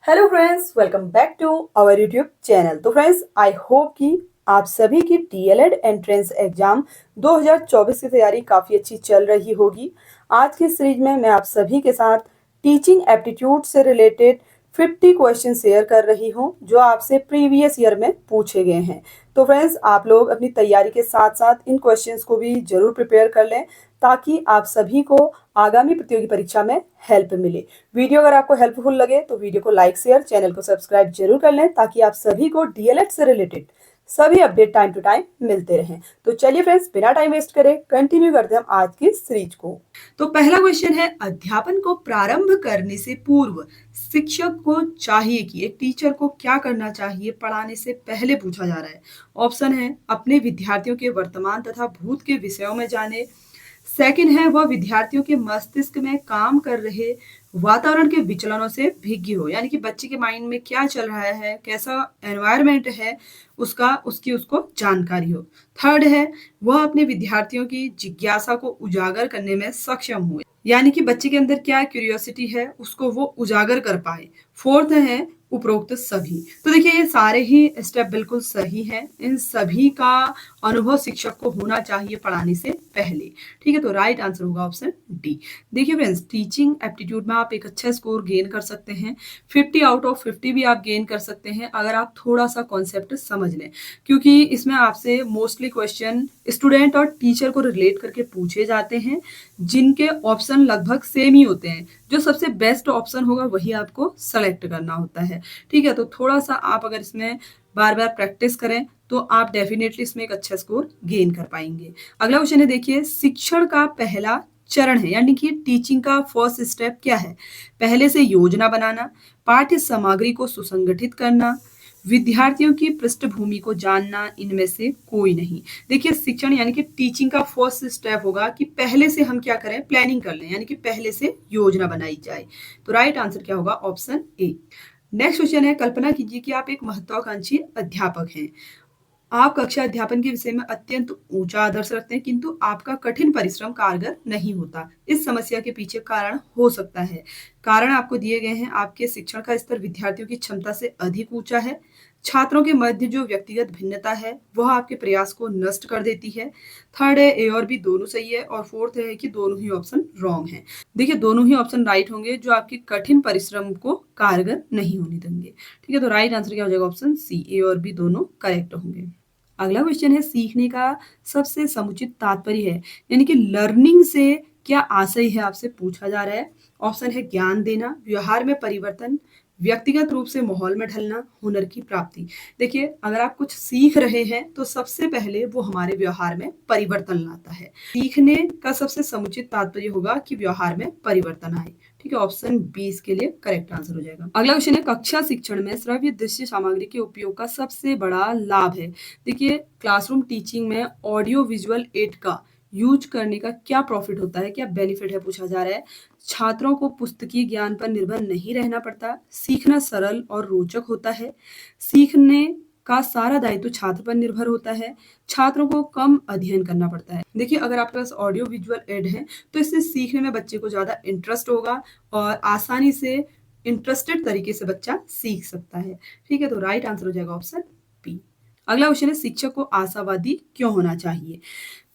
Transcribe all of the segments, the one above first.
Hello friends, welcome back to our YouTube channel. तो friends, I hope कि आप सभी की डीएलएड एंट्रेंस एग्जाम 2024 की तैयारी काफ़ी अच्छी चल रही होगी। आज की सीरीज में मैं आप सभी के साथ टीचिंग एप्टीट्यूड से रिलेटेड 50 क्वेश्चन शेयर कर रही हूं, जो आपसे प्रीवियस ईयर में पूछे गए हैं। तो फ्रेंड्स, आप लोग अपनी तैयारी के साथ साथ इन क्वेश्चंस को भी जरूर प्रिपेयर कर लें, ताकि आप सभी को आगामी प्रतियोगी परीक्षा में हेल्प मिले। वीडियो अगर आपको हेल्पफुल लगे तो वीडियो को लाइक शेयर, चैनल को सब्सक्राइब जरूर कर लें, ताकि आप सभी को डीएलएड से रिलेटेड सभी अपडेट टाइम टू टाइम मिलते रहें। तो चलिए फ्रेंड्स, बिना टाइम वेस्ट करे कंटिन्यू करते हैं हम आज की सीरीज को। तो पहला क्वेश्चन है, अध्यापन को प्रारंभ करने से पूर्व शिक्षक को चाहिए कि एक टीचर को क्या करना चाहिए पढ़ाने से पहले पूछा जा रहा है। ऑप्शन है, अपने विद्यार्थियों के वर्तमान तथा भूत के विषयों में जाने। सेकंड है, वह विद्यार्थियों के मस्तिष्क में काम कर रहे वातावरण के विचलनों से भिज्ञ हो, यानी कि बच्चे के माइंड में क्या चल रहा है, कैसा एनवायरनमेंट है उसको जानकारी हो। थर्ड है, वह अपने विद्यार्थियों की जिज्ञासा को उजागर करने में सक्षम हुए, यानी कि बच्चे के अंदर क्या क्यूरियोसिटी है उसको वो उजागर कर पाए। फोर्थ है, उपरोक्त सभी। तो देखिए, ये सारे ही स्टेप बिल्कुल सही हैं। इन सभी का अनुभव शिक्षक को होना चाहिए पढ़ाने से पहले। ठीक है, तो राइट आंसर होगा ऑप्शन डी। देखिए फ्रेंड्स, टीचिंग एप्टीट्यूड में आप एक अच्छा स्कोर गेन कर सकते हैं। 50 आउट ऑफ 50 भी आप गेन कर सकते हैं अगर आप थोड़ा सा कॉन्सेप्ट समझ लें, क्योंकि इसमें आपसे मोस्टली क्वेश्चन स्टूडेंट और टीचर को रिलेट करके पूछे जाते हैं, जिनके ऑप्शन लगभग सेम ही होते हैं। जो सबसे बेस्ट ऑप्शन होगा वही आपको सेलेक्ट करना होता है। ठीक है, तो थोड़ा सा आप अगर इसमें बार बार प्रैक्टिस करें तो आप डेफिनेटली इसमें एक अच्छा स्कोर गेन कर पाएंगे। अगला क्वेश्चन है, देखिए, शिक्षण का पहला चरण है, यानी कि टीचिंग का फर्स्ट स्टेप क्या है। पहले से योजना बनाना, पाठ्य सामग्री को सुसंगठित करना, विद्यार्थियों की पृष्ठभूमि को जानना, इनमें से कोई नहीं। देखिए, शिक्षण यानी कि टीचिंग का फर्स्ट स्टेप होगा कि पहले से हम क्या करें, प्लानिंग कर लें, यानी कि पहले से योजना बनाई जाए। तो राइट आंसर क्या होगा, ऑप्शन ए। नेक्स्ट क्वेश्चन है, कल्पना कीजिए कि आप एक महत्वाकांक्षी अध्यापक हैं। आप कक्षा अध्यापन के विषय में अत्यंत ऊंचा आदर्श रखते हैं, किंतु आपका कठिन परिश्रम कारगर नहीं होता। इस समस्या के पीछे कारण हो सकता है। कारण आपको दिए गए हैं, आपके शिक्षण का स्तर विद्यार्थियों की क्षमता से अधिक ऊंचा है, छात्रों के मध्य जो व्यक्तिगत भिन्नता है वह आपके प्रयास को नष्ट कर देती है। थर्ड है, ए और बी दोनों सही है, और फोर्थ है कि दोनों ही ऑप्शन रॉन्ग है। देखिए, दोनों ही ऑप्शन राइट होंगे जो आपके कठिन परिश्रम को कारगर नहीं होने देंगे। ठीक है, तो राइट आंसर क्या हो जाएगा, ऑप्शन सी। ए और बी दोनों करेक्ट होंगे। अगला क्वेश्चन है, सीखने का सबसे समुचित तात्पर्य है, यानी कि लर्निंग से क्या आशय है, आपसे पूछा जा रहा है। ऑप्शन है, ज्ञान देना, व्यवहार में परिवर्तन, व्यक्तिगत रूप से माहौल में ढलना, हुनर की प्राप्ति। देखिए, अगर आप कुछ सीख रहे हैं तो सबसे पहले वो हमारे व्यवहार में परिवर्तन लाता है। सीखने का सबसे समुचित तात्पर्य होगा कि व्यवहार में परिवर्तन आए। ठीक है, ऑप्शन बी इसके लिए करेक्ट आंसर हो जाएगा। अगला क्वेश्चन है, कक्षा शिक्षण में श्रव्य दृश्य सामग्री के उपयोग का सबसे बड़ा लाभ है। देखिए, क्लासरूम टीचिंग में ऑडियो विजुअल एड का यूज करने का क्या प्रॉफिट होता है, क्या बेनिफिट है, पूछा जा रहा है। छात्रों को पुस्तकीय ज्ञान पर निर्भर नहीं रहना पड़ता, सीखना सरल और रोचक होता है, सीखने का सारा दायित्व छात्र पर निर्भर होता है, छात्रों को कम अध्ययन करना पड़ता है। देखिए, अगर आपके पास ऑडियो विजुअल एड है तो इससे सीखने में बच्चे को ज्यादा इंटरेस्ट होगा और आसानी से इंटरेस्टेड तरीके से बच्चा सीख सकता है। ठीक है, तो राइट आंसर हो जाएगा ऑप्शन बी। अगला क्वेश्चन है, शिक्षक को आशावादी क्यों होना चाहिए।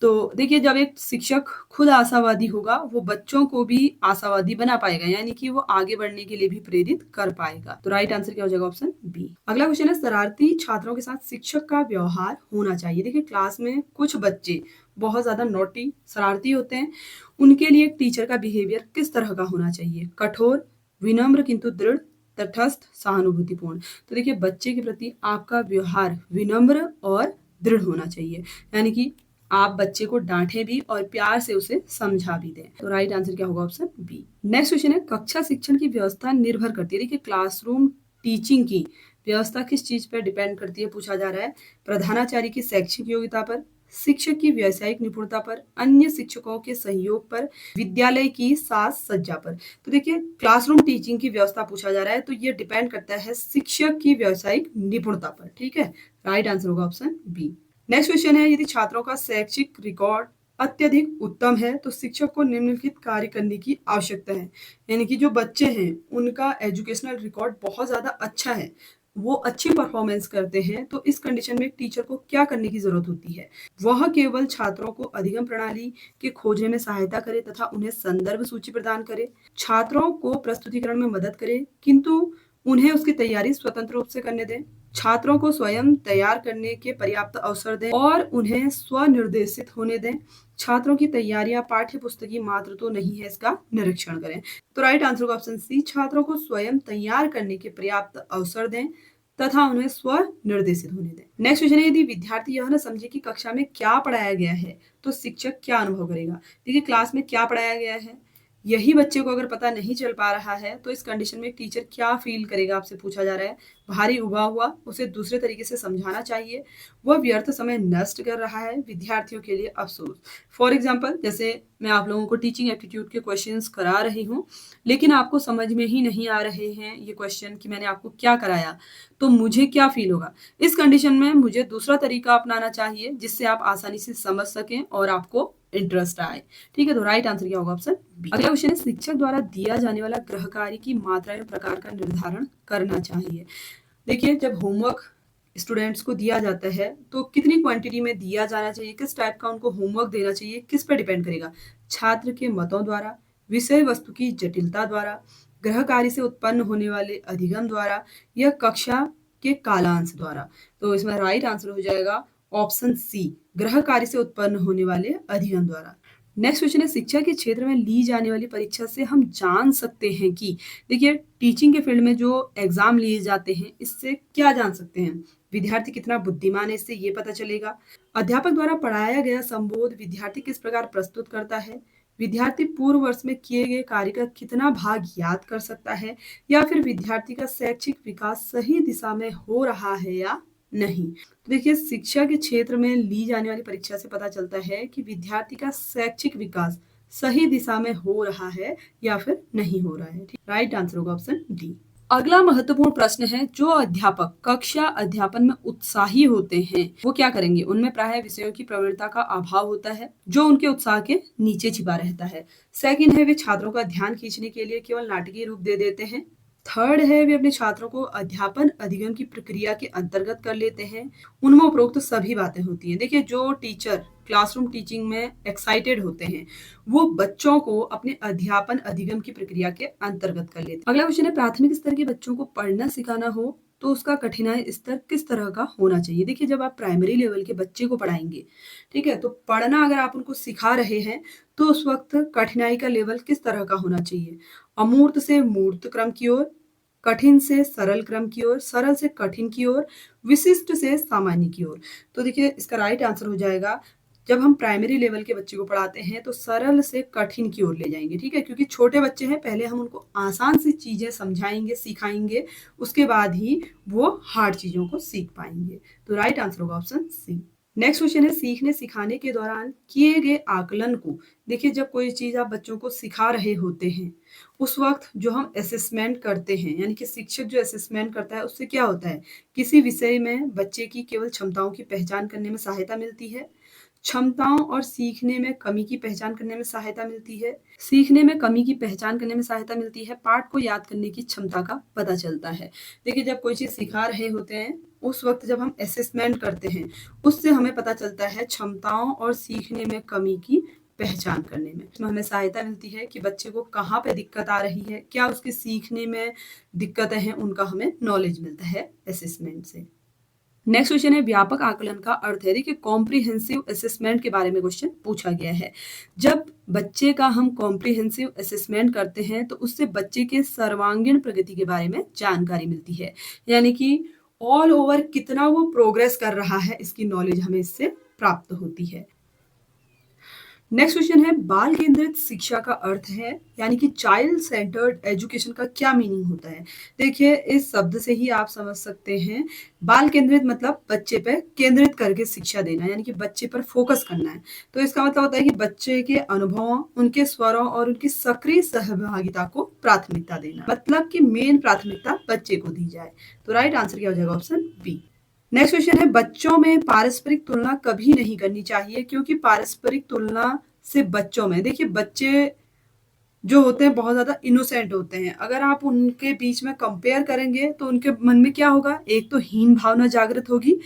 तो देखिए, जब एक शिक्षक खुद आशावादी होगा वो बच्चों को भी आशावादी बना पाएगा, यानी कि वो आगे बढ़ने के लिए भी प्रेरित कर पाएगा। तो राइट आंसर क्या हो जाएगा, ऑप्शन बी। अगला क्वेश्चन है, शरारती छात्रों के साथ शिक्षक का व्यवहार होना चाहिए। देखिए, क्लास में कुछ बच्चे बहुत ज्यादा नोटी शरारती होते हैं, उनके लिए टीचर का बिहेवियर किस तरह का होना चाहिए। कठोर, विनम्र किंतु दृढ़, तटस्थ, सहानुभूतिपूर्ण। तो देखिए, बच्चे के प्रति आपका व्यवहार विनम्र और दृढ़ होना चाहिए, यानी कि आप बच्चे को डांटे भी और प्यार से उसे समझा भी दें। तो राइट आंसर क्या होगा, ऑप्शन बी। नेक्स्ट क्वेश्चन है, कक्षा शिक्षण की व्यवस्था निर्भर करती है। देखिए, क्लासरूम टीचिंग की व्यवस्था किस चीज पर डिपेंड करती है, पूछा जा रहा है। प्रधानाचार्य की शैक्षिक योग्यता पर, शिक्षक की व्यावसायिक निपुणता पर, अन्य शिक्षकों के सहयोग पर, विद्यालय की साज सज्जा पर। तो देखिए, क्लासरूम टीचिंग की व्यवस्था पूछा जा रहा है तो ये डिपेंड करता है शिक्षक की व्यावसायिक निपुणता पर। ठीक है, राइट आंसर होगा ऑप्शन बी। नेक्स्ट क्वेश्चन है, यदि छात्रों का शैक्षिक रिकॉर्ड अत्यधिक उत्तम है तो शिक्षक को निम्नलिखित कार्य करने की आवश्यकता है। यानी कि जो बच्चे हैं उनका एजुकेशनल रिकॉर्ड बहुत ज़्यादा अच्छा है, वो अच्छी परफॉर्मेंस करते हैं, तो इस कंडीशन में टीचर को क्या करने की ज़रूरत होती है? वह केवल छात्रों को अधिगम प्रणाली के खोजने में सहायता करे तथा उन्हें संदर्भ सूची प्रदान करे, छात्रों को प्रस्तुतिकरण में मदद करे, किंतु उन्हें उसकी तैयारी स्वतंत्र रूप से करने दें, छात्रों को स्वयं तैयार करने के पर्याप्त अवसर दें और उन्हें स्वनिर्देशित होने दें। छात्रों की तैयारियां पाठ्य पुस्तकी मात्र तो नहीं है, इसका निरीक्षण करें। तो राइट आंसर होगा ऑप्शन सी, छात्रों को स्वयं तैयार करने के पर्याप्त अवसर दें तथा उन्हें स्व निर्देशित होने दें। नेक्स्ट क्वेश्चन है, यदि विद्यार्थी यह न समझे कि कक्षा में क्या पढ़ाया गया है तो शिक्षक क्या अनुभव करेगा? देखिए क्लास में क्या पढ़ाया गया है यही बच्चे को अगर पता नहीं चल पा रहा है तो इस कंडीशन में टीचर क्या फील करेगा, आपसे पूछा जा रहा है। भारी उबा हुआ, उसे दूसरे तरीके से समझाना चाहिए, वह व्यर्थ समय नष्ट कर रहा है, विद्यार्थियों के लिए अफसोस। फॉर एग्जाम्पल, जैसे मैं आप लोगों को टीचिंग एप्टीट्यूड के क्वेश्चंस करा रही हूँ लेकिन आपको समझ में ही नहीं आ रहे हैं ये क्वेश्चन कि मैंने आपको क्या कराया, तो मुझे क्या फील होगा? इस कंडीशन में मुझे दूसरा तरीका अपनाना चाहिए जिससे आप आसानी से समझ सकें और आपको इंटरेस्ट आए। ठीक है, तो राइट आंसर क्या होगा? Option B. अगला क्वेश्चन है, शिक्षक द्वारा दिया जाने वाला गृह कार्य की मात्रा एवं प्रकार का निर्धारण करना चाहिए। देखिए जब होमवर्क स्टूडेंट्स को दिया जाता है तो कितनी क्वांटिटी में दिया जाना चाहिए, किस टाइप का उनको होमवर्क देना चाहिए, किस पर डिपेंड करेगा? छात्र के मतों द्वारा, विषय वस्तु की जटिलता द्वारा, गृह कार्य से उत्पन्न होने वाले अधिगम द्वारा या कक्षा के कालांश द्वारा। तो इसमें राइट आंसर हो जाएगा ऑप्शन सी, गृह कार्य से उत्पन्न होने वाले अधिगम द्वारा। नेक्स्ट क्वेश्चन है, शिक्षा के क्षेत्र में ली जाने वाली परीक्षा से हम जान सकते हैं कि, देखिए टीचिंग के फील्ड में जो एग्जाम लिए जाते हैं इससे क्या जान सकते हैं? विद्यार्थी कितना बुद्धिमान है इससे ये पता चलेगा। अध्यापक द्वारा पढ़ाया गया संबोध विद्यार्थी किस प्रकार प्रस्तुत करता है, विद्यार्थी पूर्व वर्ष में किए गए कार्य का कितना भाग याद कर सकता है, या फिर विद्यार्थी का शैक्षिक विकास सही दिशा में हो रहा है या नहीं। तो देखिए शिक्षा के क्षेत्र में ली जाने वाली परीक्षा से पता चलता है कि विद्यार्थी का शैक्षिक विकास सही दिशा में हो रहा है या फिर नहीं हो रहा है। राइट आंसर होगा ऑप्शन डी। अगला महत्वपूर्ण प्रश्न है, जो अध्यापक कक्षा अध्यापन में उत्साही होते हैं वो क्या करेंगे? उनमें प्रायः विषयों की प्रवृत्ता का अभाव होता है जो उनके उत्साह के नीचे छिपा रहता है। सेकंड है, वे छात्रों का ध्यान खींचने के लिए केवल नाटकीय रूप दे देते हैं। थर्ड है, वे अपने छात्रों को अध्यापन अधिगम की प्रक्रिया के अंतर्गत कर लेते हैं। उनमें उपरोक्त सभी बातें होती हैं। देखिए जो टीचर क्लासरूम टीचिंग में एक्साइटेड होते हैं वो बच्चों को अपने अध्यापन अधिगम की प्रक्रिया के अंतर्गत कर लेते हैं। अगला क्वेश्चन है, प्राथमिक स्तर के बच्चों को पढ़ना सिखाना हो तो उसका कठिनाई स्तर किस तरह का होना चाहिए? देखिए जब आप प्राइमरी लेवल के बच्चे को पढ़ाएंगे, ठीक है, तो पढ़ना अगर आप उनको सिखा रहे हैं तो उस वक्त कठिनाई का लेवल किस तरह का होना चाहिए? अमूर्त से मूर्त क्रम की ओर, कठिन से सरल क्रम की ओर, सरल से कठिन की ओर, विशिष्ट से सामान्य की ओर। तो देखिए इसका राइट आंसर हो जाएगा, जब हम प्राइमरी लेवल के बच्चे को पढ़ाते हैं तो सरल से कठिन की ओर ले जाएंगे। ठीक है, क्योंकि छोटे बच्चे हैं, पहले हम उनको आसान सी चीजें समझाएंगे, सिखाएंगे, उसके बाद ही वो हार्ड चीजों को सीख पाएंगे। तो राइट आंसर होगा ऑप्शन सी। नेक्स्ट क्वेश्चन है, सीखने सिखाने के दौरान किए गए आकलन को, देखिए जब कोई चीज आप बच्चों को सिखा रहे होते हैं उस वक्त जो हम असेसमेंट करते हैं, यानी कि शिक्षक जो असेसमेंट करता है उससे क्या होता है, किसी विषय में बच्चे की केवल क्षमताओं की पहचान करने में सहायता मिलती है, क्षमताओं और सीखने में कमी की पहचान करने में सहायता मिलती है, सीखने में कमी की पहचान करने में सहायता मिलती है, पाठ को याद करने की क्षमता का पता चलता है। देखिए जब कोई चीज सिखा रहे होते हैं उस वक्त जब हम असेसमेंट करते हैं उससे हमें पता चलता है क्षमताओं और सीखने में कमी की पहचान करने में। इसमें हमें सहायता मिलती है कि बच्चे को कहाँ पे दिक्कत आ रही है, क्या उसके सीखने में दिक्कतें हैं, उनका हमें नॉलेज मिलता है असेसमेंट से। नेक्स्ट क्वेश्चन है, व्यापक आकलन का अर्थ है। देखिए कॉम्प्रिहेंसिव असेसमेंट के बारे में क्वेश्चन पूछा गया है। जब बच्चे का हम कॉम्प्रिहेंसिव असेसमेंट करते हैं तो उससे बच्चे के सर्वांगीण प्रगति के बारे में जानकारी मिलती है, यानी कि ऑल ओवर कितना वो प्रोग्रेस कर रहा है इसकी नॉलेज हमें इससे प्राप्त होती है। नेक्स्ट क्वेश्चन है, बाल केंद्रित शिक्षा का अर्थ है, यानी कि चाइल्ड सेंटर्ड एजुकेशन का क्या मीनिंग होता है? देखिए इस शब्द से ही आप समझ सकते हैं, बाल केंद्रित मतलब बच्चे पे केंद्रित करके शिक्षा देना, यानी कि बच्चे पर फोकस करना है। तो इसका मतलब होता है कि बच्चे के अनुभवों, उनके स्वरों और उनकी सक्रिय सहभागिता को प्राथमिकता देना, मतलब कि मेन प्राथमिकता बच्चे को दी जाए। तो राइट आंसर क्या हो जाएगा? Option B. नेक्स्ट क्वेश्चन है, बच्चों में पारस्परिक तुलना कभी नहीं करनी चाहिए, क्योंकि पारस्परिक तुलना से बच्चों में, देखिए बच्चे जो होते हैं बहुत ज्यादा इनोसेंट होते हैं, अगर आप उनके बीच में कंपेयर करेंगे तो उनके मन में क्या होगा, एक तो हीन भावना जागृत होगी,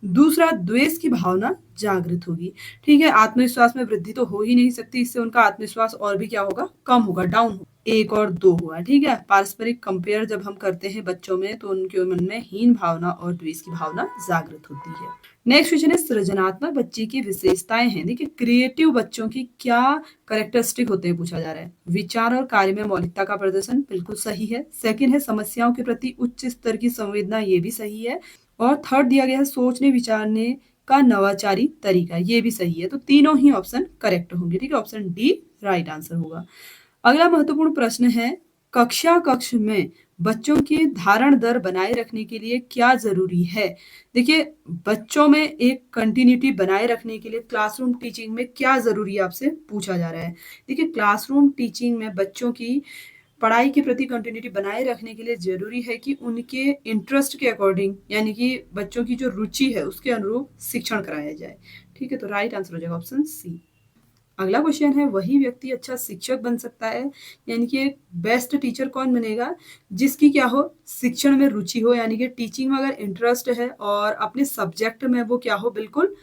दूसरा द्वेष की भावना जागृत होगी। ठीक है, आत्मविश्वास में वृद्धि तो हो ही नहीं सकती, इससे उनका आत्मविश्वास और भी क्या होगा, कम होगा, डाउन होगा। एक और दो हुआ। ठीक है, पारस्परिक कंपेयर जब हम करते हैं बच्चों में तो उनके मन में हीन भावना और द्वेष की भावना जागृत होती है। नेक्स्ट क्वेश्चन है, सृजनात्मक बच्चे की विशेषताएं हैं। देखिए क्रिएटिव बच्चों की क्या कैरेक्टरिस्टिक होते हैं पूछा जा रहा है। विचार और कार्य में मौलिकता का प्रदर्शन, बिल्कुल सही है। सेकंड है, समस्याओं के प्रति उच्च स्तर की संवेदना, ये भी सही है। और थर्ड दिया गया है, सोचने विचारने का नवाचारी तरीका, ये भी सही है। तो तीनों ही ऑप्शन करेक्ट होंगे। ठीक है, ऑप्शन डी राइट आंसर होगा। अगला महत्वपूर्ण प्रश्न है, कक्ष में बच्चों की धारण दर बनाए रखने के लिए क्या जरूरी है। देखिए बच्चों में एक कंटिन्यूटी बनाए रखने के लिए क्लासरूम टीचिंग में क्या जरूरी है, आपसे पूछा जा रहा है। देखिए क्लासरूम टीचिंग में बच्चों की पढ़ाई के प्रति कंटिन्यूटी बनाए रखने के लिए जरूरी है कि उनके इंटरेस्ट के अकॉर्डिंग, यानी कि बच्चों की जो रुचि है उसके अनुरूप शिक्षण कराया जाए। ठीक है, तो राइट आंसर हो जाएगा ऑप्शन सी। अगला क्वेश्चन है, वही व्यक्ति अच्छा शिक्षक बन सकता है, यानी कि एक बेस्ट टीचर कौन बनेगा, जिसकी क्या हो, शिक्षण में रुचि हो, यानी कि टीचिंग में अगर इंटरेस्ट है और अपने सब्जेक्ट में वो क्या हो, बिल्कुल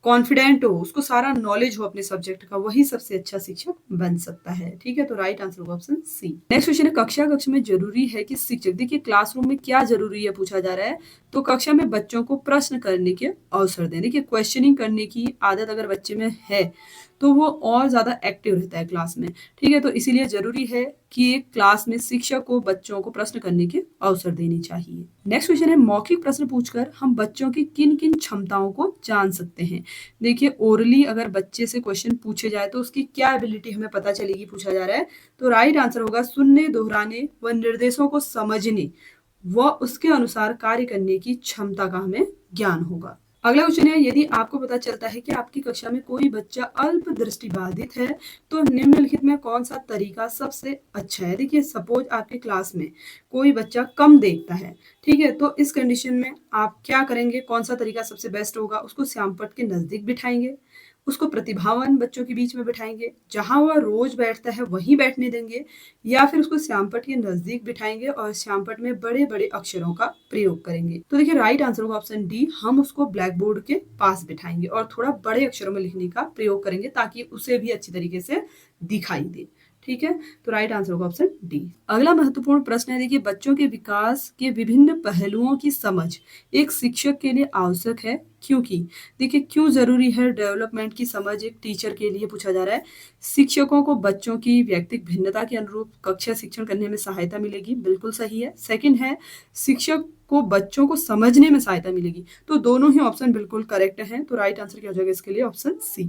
कॉन्फिडेंट हो, उसको सारा नॉलेज हो अपने सब्जेक्ट का, वही सबसे अच्छा शिक्षक बन सकता है। ठीक है, तो राइट आंसर होगा ऑप्शन सी। नेक्स्ट क्वेश्चन है, कक्ष में जरूरी है कि शिक्षक, देखिए क्लासरूम में क्या जरूरी है पूछा जा रहा है, तो कक्षा में बच्चों को प्रश्न करने के अवसर दें। देखिए क्वेश्चनिंग करने की आदत अगर बच्चे में है तो वो और ज्यादा एक्टिव रहता है क्लास में। ठीक है, तो इसीलिए जरूरी है कि एक क्लास में शिक्षक को बच्चों को प्रश्न करने के अवसर देने चाहिए। नेक्स्ट क्वेश्चन है, मौखिक प्रश्न पूछकर हम बच्चों की किन किन क्षमताओं को जान सकते हैं। देखिए ओरली अगर बच्चे से क्वेश्चन पूछे जाए तो उसकी क्या एबिलिटी हमें पता चलेगी पूछा जा रहा है, तो राइट आंसर होगा सुनने, दोहराने व निर्देशों को समझने व उसके अनुसार कार्य करने की क्षमता का हमें ज्ञान होगा। अगला क्वेश्चन है, यदि आपको पता चलता है कि आपकी कक्षा में कोई बच्चा अल्प दृष्टिबाधित है तो निम्नलिखित में कौन सा तरीका सबसे अच्छा है। देखिए सपोज आपकी क्लास में कोई बच्चा कम देखता है, ठीक है, तो इस कंडीशन में आप क्या करेंगे, कौन सा तरीका सबसे बेस्ट होगा, उसको श्यामपट्ट के नजदीक बिठाएंगे, उसको प्रतिभावान बच्चों के बीच में बिठाएंगे, जहां वह रोज बैठता है वहीं बैठने देंगे, या फिर उसको श्यामपट्ट के नजदीक बिठाएंगे और श्यामपट्ट में बड़े बड़े अक्षरों का प्रयोग करेंगे। तो देखिए राइट आंसर होगा ऑप्शन डी, हम उसको ब्लैक बोर्ड के पास बिठाएंगे और थोड़ा बड़े अक्षरों में लिखने का प्रयोग करेंगे ताकि उसे भी अच्छी तरीके से दिखाई दे। ठीक है, तो राइट आंसर होगा ऑप्शन डी। अगला महत्वपूर्ण प्रश्न है, देखिए बच्चों के विकास के विभिन्न पहलुओं की समझ एक शिक्षक के लिए आवश्यक है, क्योंकि देखिए क्यों जरूरी है डेवलपमेंट की समझ एक टीचर के लिए पूछा जा रहा है। शिक्षकों को बच्चों की व्यक्तिगत भिन्नता के अनुरूप कक्षा शिक्षण करने में सहायता मिलेगी, बिल्कुल सही है। सेकंड है, शिक्षक को बच्चों को समझने में सहायता मिलेगी, तो दोनों ही ऑप्शन बिल्कुल करेक्ट हैं, तो राइट आंसर क्या हो जाएगा इसके लिए ऑप्शन सी।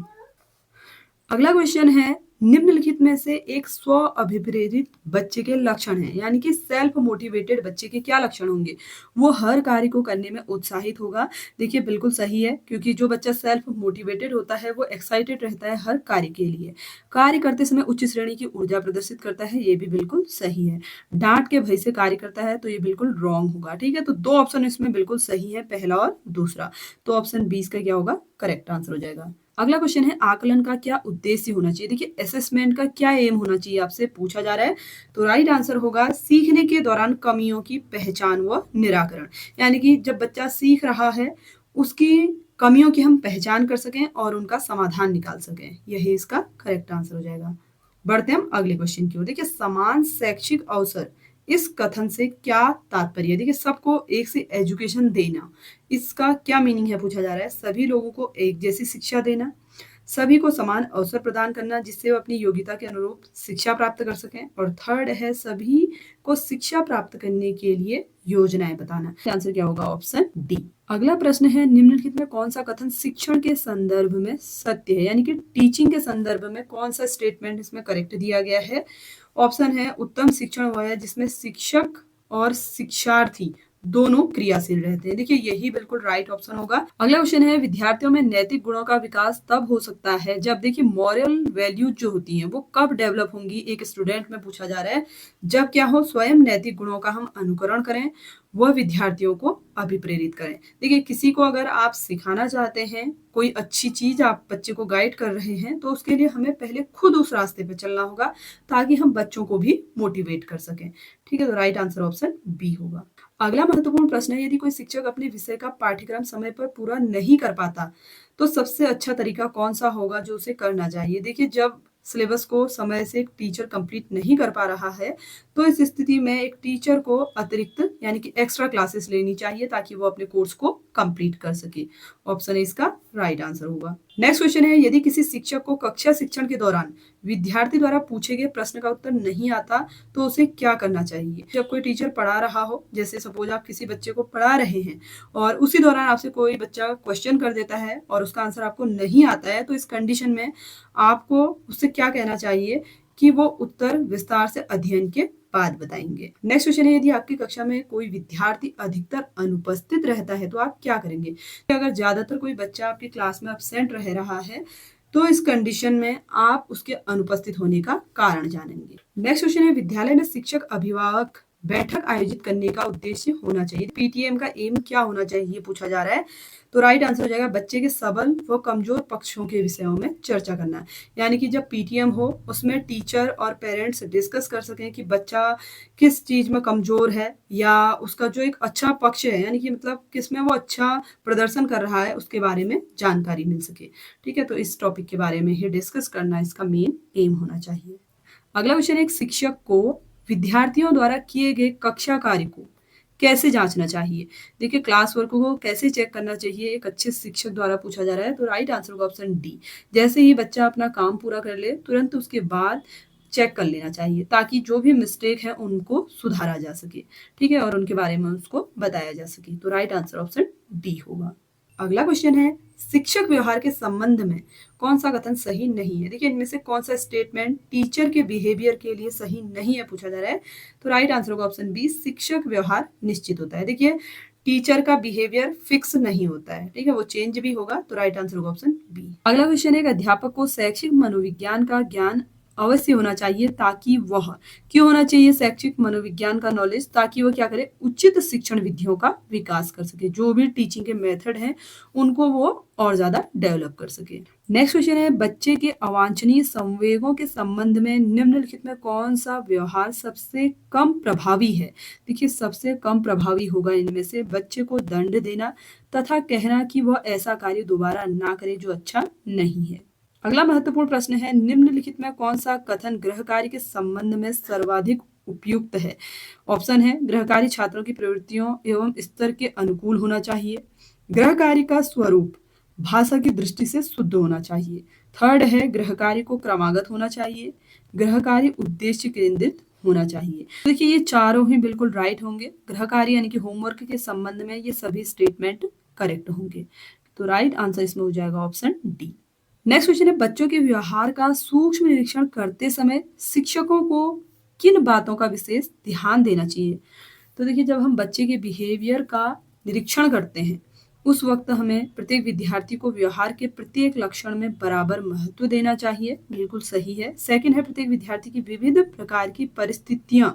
अगला क्वेश्चन है, निम्नलिखित में से एक स्व अभिप्रेरित बच्चे के लक्षण हैं, यानी कि सेल्फ मोटिवेटेड बच्चे के क्या लक्षण होंगे, वो हर कार्य को करने में उत्साहित होगा। देखिए बिल्कुल सही है, क्योंकि जो बच्चा सेल्फ मोटिवेटेड होता है वो एक्साइटेड रहता है हर कार्य के लिए, कार्य करते समय उच्च श्रेणी की ऊर्जा प्रदर्शित करता है, ये भी बिल्कुल सही है। डांट के भय से कार्य करता है, तो ये बिल्कुल रॉन्ग होगा। ठीक है, तो दो ऑप्शन इसमें बिल्कुल सही है, पहला और दूसरा, तो ऑप्शन 20 का क्या होगा, करेक्ट आंसर हो जाएगा। अगला क्वेश्चन है, आकलन का क्या उद्देश्य होना चाहिए। देखिए असेसमेंट का क्या एम होना चाहिए आपसे पूछा जा रहा है, तो राइट आंसर होगा सीखने के दौरान कमियों की पहचान व निराकरण, यानी कि जब बच्चा सीख रहा है उसकी कमियों की हम पहचान कर सकें और उनका समाधान निकाल सकें, यही इसका करेक्ट आंसर हो जाएगा। बढ़ते हम अगले क्वेश्चन की ओर। देखिए समान शैक्षिक अवसर, इस कथन से क्या तात्पर्य है। देखिए सबको एक से एजुकेशन देना, इसका क्या मीनिंग है पूछा जा रहा है। सभी लोगों को एक जैसी शिक्षा देना, सभी को समान अवसर प्रदान करना जिससे वो अपनी योग्यता के अनुरूप शिक्षा प्राप्त कर सकें, और थर्ड है सभी को शिक्षा प्राप्त करने के लिए योजनाएं बताना। आंसर क्या होगा, ऑप्शन डी। अगला प्रश्न है, निम्नलिखित में कौन सा कथन शिक्षण के संदर्भ में सत्य है, यानी कि टीचिंग के संदर्भ में कौन सा स्टेटमेंट इसमें करेक्ट दिया गया है। ऑप्शन है, उत्तम शिक्षण वह है जिसमें शिक्षक और शिक्षार्थी दोनों क्रियाशील रहते हैं। देखिए यही बिल्कुल राइट ऑप्शन होगा। अगला क्वेश्चन है, विद्यार्थियों में नैतिक गुणों का विकास तब हो सकता है जब, देखिए मॉरल वैल्यूज जो होती हैं वो कब डेवलप होंगी एक स्टूडेंट में पूछा जा रहा है, जब क्या हो, स्वयं नैतिक गुणों का हम अनुकरण करें, वह विद्यार्थियों को अभिप्रेरित करें। देखिए, किसी को अगर आप सिखाना चाहते हैं, कोई अच्छी चीज़ आप बच्चे को गाइड कर रहे हैं, तो उसके लिए हमें पहले खुद उस रास्ते पे चलना होगा ताकि हम बच्चों को भी मोटिवेट कर सकें। ठीक है, तो राइट आंसर ऑप्शन बी होगा। अगला महत्वपूर्ण प्रश्न है, यदि कोई शिक्षक अपने विषय का पाठ्यक्रम समय पर पूरा नहीं कर पाता, तो सबसे अच्छा तरीका कौन-सा होगा जो उसे करना चाहिए? देखिए, जब सिलेबस को समय से एक टीचर कंप्लीट नहीं कर पा रहा है, तो इस स्थिति में एक टीचर को अतिरिक्त यानी कि एक्स्ट्रा क्लासेस लेनी चाहिए ताकि वो अपने कोर्स को कंप्लीट कर सके। ऑप्शन ए इसका राइट आंसर होगा। नेक्स्ट क्वेश्चन है, यदि किसी शिक्षक को कक्षा शिक्षण के दौरान विद्यार्थी द्वारा पूछे गए प्रश्न का उत्तर नहीं आता, तो उसे क्या करना चाहिए? जब कोई टीचर पढ़ा रहा हो, जैसे सपोज आप किसी बच्चे को पढ़ा रहे हैं और उसी दौरान आपसे कोई बच्चा क्वेश्चन कर देता है और उसका आंसर आपको नहीं आता है, तो इस कंडीशन में आपको उससे क्या कहना चाहिए कि वो उत्तर विस्तार से अध्ययन के बाद बताएंगे। नेक्स्ट क्वेश्चन है, यदि आपकी कक्षा में कोई विद्यार्थी अधिकतर अनुपस्थित रहता है, तो आप क्या करेंगे? अगर ज्यादातर कोई बच्चा आपकी क्लास में अब्सेंट रह रहा है, तो इस कंडीशन में आप उसके अनुपस्थित होने का कारण जानेंगे। नेक्स्ट क्वेश्चन है, विद्यालय में शिक्षक अभिभावक बैठक आयोजित करने का उद्देश्य होना चाहिए। पीटीएम का एम क्या होना चाहिए पूछा जा रहा है, तो राइट आंसर हो जाएगा बच्चे के सबल व कमजोर पक्षों के विषयों में चर्चा करना। यानी कि जब पीटीएम हो उसमें टीचर और पेरेंट्स डिस्कस कर सकें कि बच्चा किस चीज में कमजोर है या उसका जो एक अच्छा पक्ष है, यानी कि मतलब किसमें वो अच्छा प्रदर्शन कर रहा है, उसके बारे में जानकारी मिल सके। ठीक है, तो इस टॉपिक के बारे में ही डिस्कस करना इसका मेन एम होना चाहिए। अगला क्वेश्चन है, एक शिक्षक को विद्यार्थियों द्वारा किए गए कक्षा कार्य को कैसे जांचना चाहिए? देखिए, क्लास वर्क को कैसे चेक करना चाहिए, एक अच्छे शिक्षक द्वारा पूछा जा रहा है, तो राइट आंसर होगा ऑप्शन डी। जैसे ही बच्चा अपना काम पूरा कर ले, तुरंत उसके बाद चेक कर लेना चाहिए ताकि जो भी मिस्टेक है उनको सुधारा जा सके। ठीक है, और उनके बारे में उसको बताया जा सके, तो राइट आंसर ऑप्शन डी होगा। अगला क्वेश्चन है, शिक्षक व्यवहार के संबंध में कौन सा कथन सही नहीं है? देखिए, इनमें से कौन सा स्टेटमेंट टीचर के बिहेवियर के लिए सही नहीं है पूछा जा रहा है, तो राइट आंसर होगा ऑप्शन बी, शिक्षक व्यवहार निश्चित होता है। देखिए, टीचर का बिहेवियर फिक्स नहीं होता है, ठीक है, वो चेंज भी होगा, तो राइट आंसर होगा ऑप्शन बी। अगला क्वेश्चन है, एक अध्यापक को शैक्षिक मनोविज्ञान का ज्ञान अवश्य होना चाहिए ताकि वह, क्यों होना चाहिए शैक्षिक मनोविज्ञान का नॉलेज? ताकि वह क्या करे, उचित शिक्षण विधियों का विकास कर सके, जो भी टीचिंग के मेथड हैं उनको वो और ज्यादा डेवलप कर सके। नेक्स्ट क्वेश्चन है, बच्चे के अवांछनीय संवेगों के संबंध में निम्नलिखित में कौन सा व्यवहार सबसे कम प्रभावी है? देखिए, सबसे कम प्रभावी होगा इनमें से बच्चे को दंड देना तथा कहना कि वह ऐसा कार्य दोबारा ना करे जो अच्छा नहीं है। अगला महत्वपूर्ण प्रश्न है, निम्नलिखित में कौन सा कथन गृह कार्य के संबंध में सर्वाधिक उपयुक्त है? ऑप्शन है, गृह कार्य छात्रों की प्रवृत्तियों एवं स्तर के अनुकूल होना चाहिए। गृह कार्य का स्वरूप भाषा की दृष्टि से शुद्ध होना चाहिए। थर्ड है, गृह कार्य को क्रमागत होना चाहिए। गृह कार्य उद्देश्य केंद्रित होना चाहिए। देखिए, ये चारों ही बिल्कुल राइट होंगे। गृह कार्य यानी कि होमवर्क के संबंध में ये सभी स्टेटमेंट करेक्ट होंगे, तो राइट आंसर इसमें हो जाएगा ऑप्शन डी। नेक्स्ट क्वेश्चन है, बच्चों के व्यवहार का सूक्ष्म निरीक्षण करते समय शिक्षकों को किन बातों का विशेष ध्यान देना चाहिए? तो देखिए, जब हम बच्चे के बिहेवियर का निरीक्षण करते हैं उस वक्त हमें प्रत्येक विद्यार्थी को व्यवहार के प्रत्येक लक्षण में बराबर महत्व देना चाहिए, बिल्कुल सही है। सेकंड है, प्रत्येक विद्यार्थी की विविध प्रकार की परिस्थितियां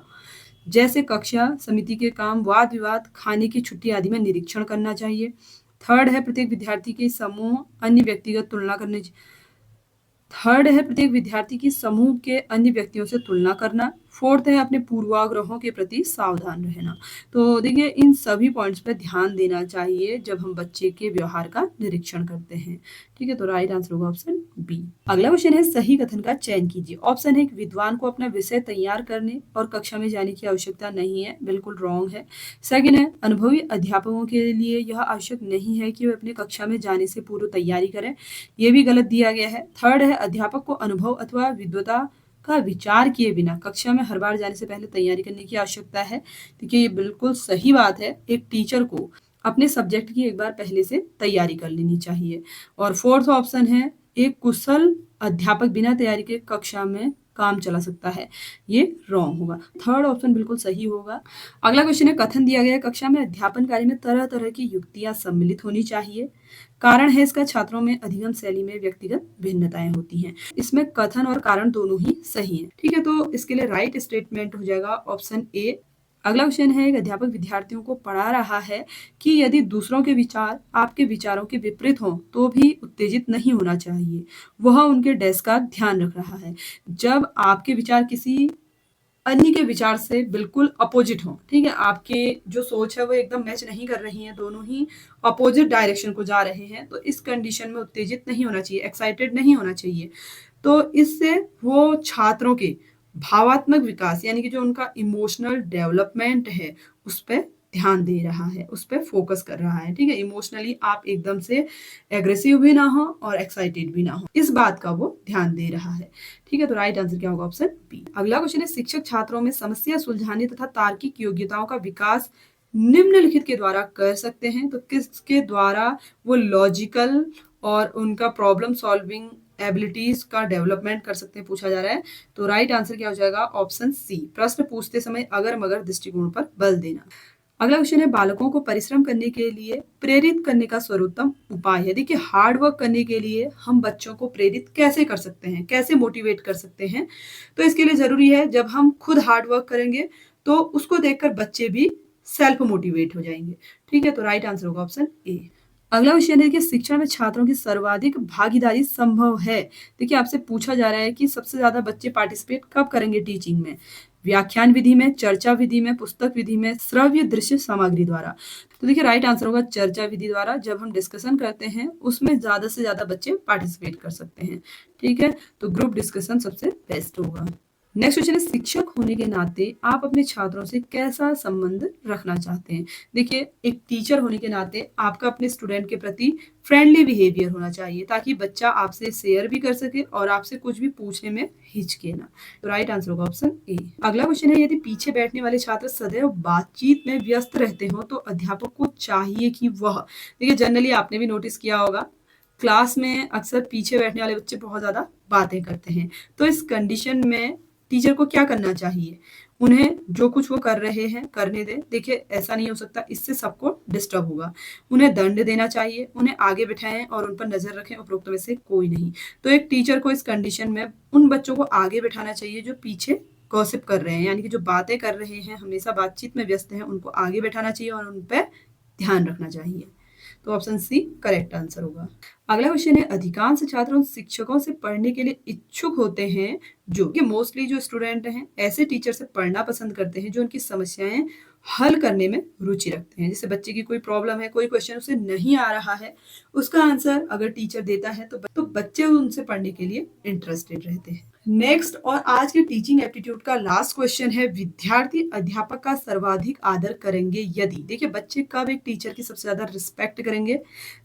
जैसे कक्षा, समिति के काम, वाद विवाद, खाने की छुट्टी आदि में निरीक्षण करना चाहिए। थर्ड है, प्रत्येक विद्यार्थी के समूह अन्य व्यक्तिगत तुलना करने थर्ड है, प्रत्येक विद्यार्थी की समूह के अन्य व्यक्तियों से तुलना करना। फोर्थ है, अपने पूर्वाग्रहों के प्रति सावधान रहना। तो देखिए, इन सभी पॉइंट्स पर ध्यान देना चाहिए जब हम बच्चे के व्यवहार का निरीक्षण करते हैं। ठीक है, तो राइट आंसर होगा ऑप्शन बी। अगला क्वेश्चन है, सही कथन का चयन कीजिए। ऑप्शन है, एक विद्वान को अपना विषय तैयार करने और कक्षा में जाने की आवश्यकता नहीं है, बिल्कुल रॉन्ग है। सेकेंड है, अनुभवी अध्यापकों के लिए यह आवश्यक नहीं है कि वे अपने कक्षा में जाने से पूर्व तैयारी करें, ये भी गलत दिया गया है। थर्ड है, अध्यापक को अनुभव अथवा विद्वता का विचार किए बिना कक्षा में हर बार जाने से पहले तैयारी करने की आवश्यकता है। देखिए, ये बिल्कुल सही बात है। एक टीचर को अपने सब्जेक्ट की एक बार पहले से तैयारी कर लेनी चाहिए। और फोर्थ ऑप्शन है, एक कुशल अध्यापक बिना तैयारी के कक्षा में काम चला सकता है, ये रॉन्ग होगा। थर्ड ऑप्शन बिल्कुल सही होगा। अगला क्वेश्चन है, कथन दिया गया है, कक्षा में अध्यापन कार्य में तरह तरह की युक्तियां सम्मिलित होनी चाहिए। कारण है इसका, छात्रों में अधिगम शैली में व्यक्तिगत भिन्नताएं होती हैं। इसमें कथन और कारण दोनों ही सही हैं। ठीक है, तो इसके लिए राइट स्टेटमेंट हो जाएगा ऑप्शन ए, अगला क्वेश्चन है, एक अध्यापक विद्यार्थियों को पढ़ा रहा है कि यदि दूसरों के विचार आपके विचारों के विपरीत हों तो भी उत्तेजित नहीं होना चाहिए। वह उनके डेस्क का ध्यान रख रहा है। जब आपके विचार किसी अन्य के विचार से बिल्कुल अपोजिट हो, ठीक है, आपके जो सोच है वो एकदम मैच नहीं कर रही है, दोनों ही अपोजिट डायरेक्शन को जा रहे हैं, तो इस कंडीशन में उत्तेजित नहीं होना चाहिए, एक्साइटेड नहीं होना चाहिए। तो इससे वो छात्रों के भावात्मक विकास यानी कि जो उनका इमोशनल डेवलपमेंट है उस पर ध्यान दे रहा है, उस पर फोकस कर रहा है, ठीक है। इमोशनली आप एकदम से एग्रेसिव भी ना हो और एक्साइटेड भी ना हो, इस बात का वो ध्यान दे रहा है, ठीक है। तो राइट आंसर क्या होगा? Option B. अगला क्वेश्चन है, शिक्षक छात्रों में समस्या सुलझाने तथा तार्किक योग्यताओं का विकास निम्नलिखित के द्वारा कर सकते हैं। तो किसके द्वारा वो लॉजिकल और उनका प्रॉब्लम सॉल्विंग एबिलिटीज का डेवलपमेंट कर सकते हैं, पूछा जा रहा है। तो राइट आंसर क्या हो जाएगा? ऑप्शन सी, प्रश्न पूछते समय अगर मगर दृष्टिकोण पर बल देना। अगला क्वेश्चन है, बालकों को परिश्रम करने के लिए प्रेरित करने का सर्वोत्तम उपाय है। देखिए, हार्ड वर्क करने के लिए हम बच्चों को प्रेरित कैसे कर सकते हैं, कैसे मोटिवेट कर सकते हैं? तो इसके लिए जरूरी है जब हम खुद हार्ड वर्क करेंगे तो उसको देखकर बच्चे भी सेल्फ मोटिवेट हो जाएंगे, ठीक है। तो राइट आंसर होगा ऑप्शन ए। अगला क्वेश्चन है कि शिक्षण में छात्रों की सर्वाधिक भागीदारी संभव है। देखिए, आपसे पूछा जा रहा है कि सबसे ज्यादा बच्चे पार्टिसिपेट कब करेंगे टीचिंग में? व्याख्यान विधि में, चर्चा विधि में, पुस्तक विधि में, श्रव्य दृश्य सामग्री द्वारा। तो देखिए, राइट आंसर होगा चर्चा विधि द्वारा। जब हम डिस्कशन करते हैं उसमें ज्यादा से ज्यादा बच्चे पार्टिसिपेट कर सकते हैं, ठीक है। तो ग्रुप डिस्कशन सबसे बेस्ट होगा। नेक्स्ट क्वेश्चन है, शिक्षक होने के नाते आप अपने छात्रों से कैसा संबंध रखना चाहते हैं? देखिए, एक टीचर होने के नाते आपका अपने स्टूडेंट के प्रति फ्रेंडली बिहेवियर होना चाहिए ताकि बच्चा आपसे शेयर भी कर सके और आपसे कुछ भी पूछने में हिचके ना। तो राइट आंसर होगा ऑप्शन ए। अगला क्वेश्चन है, यदि पीछे बैठने वाले छात्र सदैव बातचीत में व्यस्त रहते हो तो अध्यापक को चाहिए कि वह, देखिए जनरली आपने भी नोटिस किया होगा, क्लास में अक्सर पीछे बैठने वाले बच्चे बहुत ज्यादा बातें करते हैं। तो इस कंडीशन में टीचर को क्या करना चाहिए? उन्हें जो कुछ वो कर रहे हैं करने दें। देखिए, ऐसा नहीं हो सकता, इससे सबको डिस्टर्ब होगा। उन्हें दंड देना चाहिए, उन्हें आगे बिठाएं और उन पर नजर रखें, उपरोक्त में से कोई नहीं। तो एक टीचर को इस कंडीशन में उन बच्चों को आगे बिठाना चाहिए जो पीछे गॉसिप कर रहे हैं, यानी कि जो बातें कर रहे हैं, हमेशा बातचीत में व्यस्त हैं, उनको आगे बैठाना चाहिए और उन पर ध्यान रखना चाहिए। तो ऑप्शन सी करेक्ट आंसर होगा। अगला क्वेश्चन है, अधिकांश छात्र उन शिक्षकों से पढ़ने के लिए इच्छुक होते हैं जो कि मोस्टली जो स्टूडेंट हैं ऐसे टीचर से पढ़ना पसंद करते हैं जो उनकी समस्याएं हल करने में रुचि रखते हैं। जैसे बच्चे की कोई प्रॉब्लम है, कोई क्वेश्चन उसे नहीं आ रहा है, उसका आंसर अगर टीचर देता है तो बच्चे उनसे पढ़ने के लिए इंटरेस्टेड रहते हैं। नेक्स्ट और आज के टीचिंग एप्टीट्यूड का लास्ट क्वेश्चन है, विद्यार्थी अध्यापक का सर्वाधिक आदर करेंगे यदि। देखिए, बच्चे कब एक टीचर की सबसे ज्यादा रिस्पेक्ट करेंगे?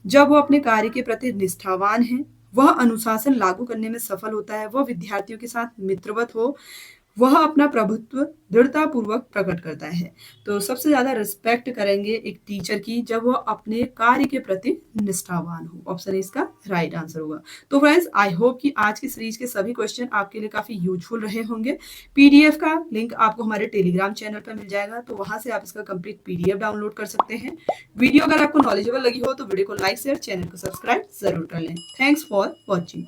जब वो अपने कार्य के प्रति निष्ठावान है, वह अनुशासन लागू करने में सफल होता है, वह विद्यार्थियों के साथ मित्रवत हो, वह अपना प्रभुत्व दृढ़ता पूर्वक प्रकट करता है। तो सबसे ज्यादा रिस्पेक्ट करेंगे एक टीचर की जब वह अपने कार्य के प्रति निष्ठावान हो। ऑप्शन इसका राइट आंसर होगा। तो फ्रेंड्स, आई होप कि आज की सीरीज के सभी क्वेश्चन आपके लिए काफी यूजफुल रहे होंगे। पीडीएफ का लिंक आपको हमारे टेलीग्राम चैनल पर मिल जाएगा, तो वहां से आप इसका कंप्लीट पीडीएफ डाउनलोड कर सकते हैं। वीडियो अगर आपको नॉलेजेबल लगी हो तो वीडियो को लाइक शेयर, चैनल को सब्सक्राइब जरूर कर लें। Thanks for watching.